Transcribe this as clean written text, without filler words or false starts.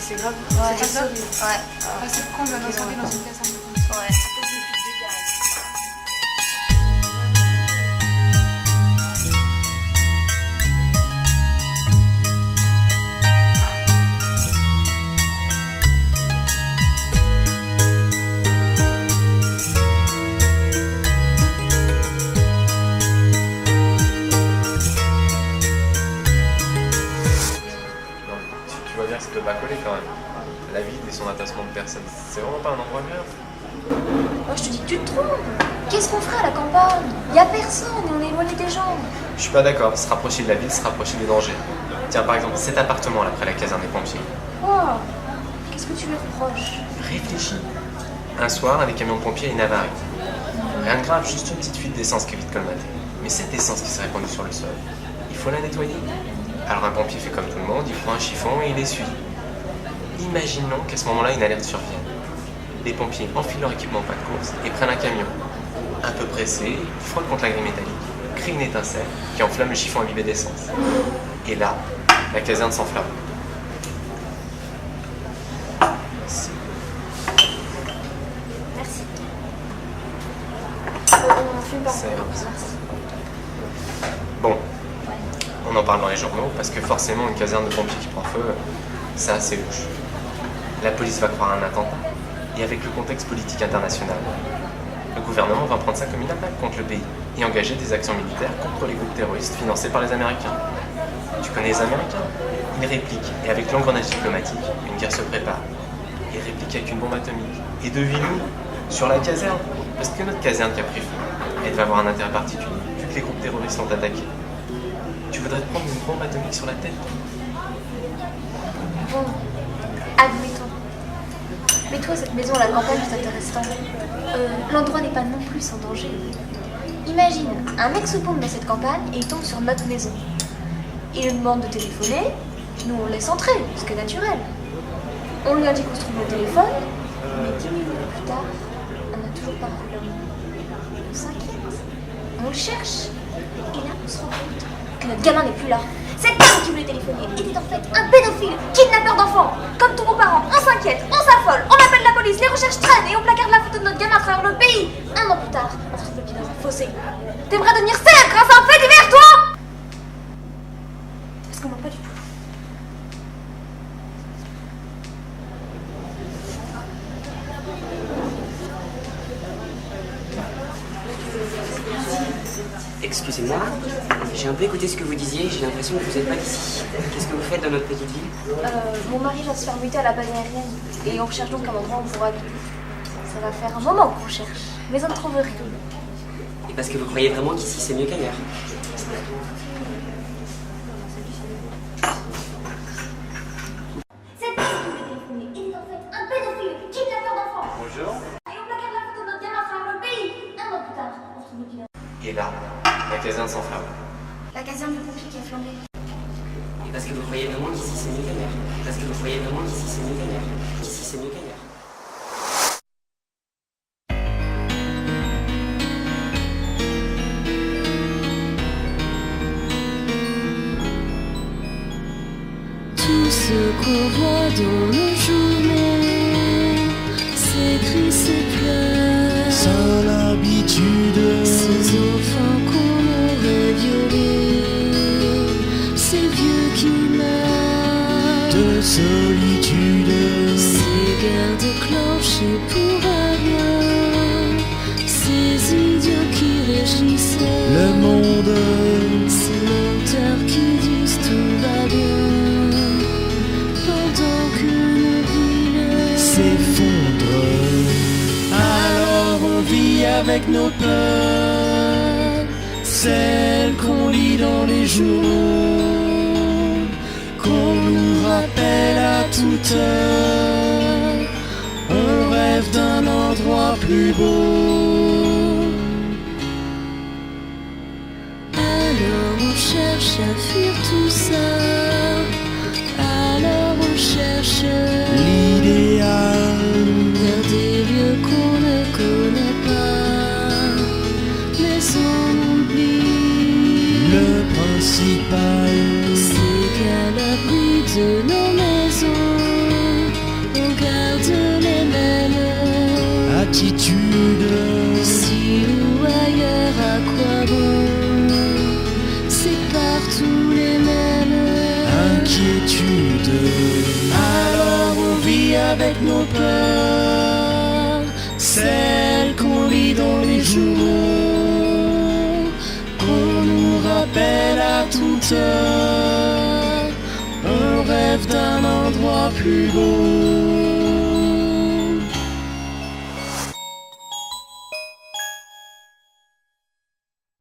c'est grave. Ouais, C'est ça. ouais. Ah, c'est con d'un incendie dans une caserne de pompiers. Ouais. Tu vois bien que ça peut pas coller quand même. La ville et son attachement de personnes, c'est vraiment pas un endroit grave. Moi je te dis que tu te trompes. Qu'est-ce qu'on ferait à la campagne? Y a personne et on est éloigné des gens. Je suis pas d'accord, se rapprocher de la ville, se rapprocher des dangers. Tiens par exemple cet appartement là près la caserne des pompiers. Oh, qu'est-ce que tu lui reproches? Réfléchis. Un soir, un des camions de pompiers a une avarie. Rien de grave, juste une petite fuite d'essence qui est vite colmatée. Mais cette essence qui s'est répandue sur le sol, il faut la nettoyer. Alors un pompier fait comme tout le monde, il prend un chiffon et il essuie. Imaginons qu'à ce moment-là, une alerte survienne. Les pompiers enfilent leur équipement pas de course et prennent un camion. Un peu pressé, ils frottent contre la grille métallique, créent une étincelle qui enflamme le chiffon imbibé d'essence. Et là, la caserne s'enflamme. Merci. On fume pas. Ça ira. Merci. Bon, on en parle dans les journaux parce que forcément une caserne de pompiers qui prend feu, c'est assez louche. La police va croire à un attentat et avec le contexte politique international, le gouvernement va prendre ça comme une attaque contre le pays et engager des actions militaires contre les groupes terroristes financés par les Américains. Tu connais les Américains? Ils répliquent et avec l'engrenage diplomatique, une guerre se prépare. Ils répliquent avec une bombe atomique. Et devine-nous, sur la caserne, parce que notre caserne qui a pris feu, elle va avoir un intérêt particulier vu que les groupes terroristes l'ont attaqué. Tu voudrais te prendre une bombe atomique sur la tête? Bon, admettons. Mais toi, cette maison à la campagne, ça t'intéresse tant. L'endroit n'est pas non plus sans danger. Imagine, un mec se paume dans cette campagne et il tombe sur notre maison. Il nous demande de téléphoner, nous on le laisse entrer, ce qui est naturel. On lui indique qu'on se trouve au téléphone, mais 10 minutes plus tard, on n'a toujours pas revu l'homme. On s'inquiète, on le cherche, et là on se rend compte que notre gamin n'est plus là. Cette femme qui voulait téléphoner était en fait un pédophile, kidnappeur d'enfants. Comme tous nos parents, on s'inquiète, on s'affole, on appelle la police, les recherches traînent et on placarde la photo de notre gamin à travers le pays. Un an plus tard, on retrouve le pied dans un fossé. T'aimerais devenir célèbre grâce à un fait divers, toi? Parce qu'on voit pas du tout. Excusez-moi, j'ai un peu écouté ce que vous disiez, j'ai l'impression que vous n'êtes pas d'ici. Qu'est-ce que vous faites dans notre petite ville? Mon mari va se faire muter à la base aérienne et on recherche donc un endroit où on pourra habiter. Ça va faire un moment qu'on cherche, mais on ne trouve rien. Et parce que vous croyez vraiment qu'ici c'est mieux qu'ailleurs? Cette femme qui voulait téléphoner était en fait un pédophile, kidnappeur d'enfants. Bonjour. Et on placarde la photo de notre gamin à travers le pays. Un an plus tard, on trouve le pied. Et là, la caserne s'enflamme. La caserne de pompiers qui a flambé. Et parce que vous croyez vraiment qu'ici c'est mieux qu'ailleurs? Parce que vous croyez vraiment qu'ici c'est mieux qu'ailleurs? Qu'ici c'est mieux qu'ailleurs? Tout ce qu'on voit dans nos journées, ces cris, ces pleurs, sans l'habitude, ces enfants qu'on aurait violés, ces vieux qui meurent de solitude, ces guerres déclenchées pour rien, ces idiots qui régissaient le monde ces menteurs qui disent tout va bien, pendant que nos villes s'effondre. Alors on vit avec nos peurs, celles qu'on lit dans les journaux, qu'on nous rappelle à toute heure. On rêve d'un endroit plus beau. Alors on cherche à fuir tout ça, alors on cherche L'idéal, vers des lieux qu'on ne connaît pas, mais on oublie le principal, c'est qu'à l'abri de nos maisons, nos peurs, celles qu'on lit dans les journaux, qu'on nous rappelle à toute heure. On rêve d'un endroit plus beau.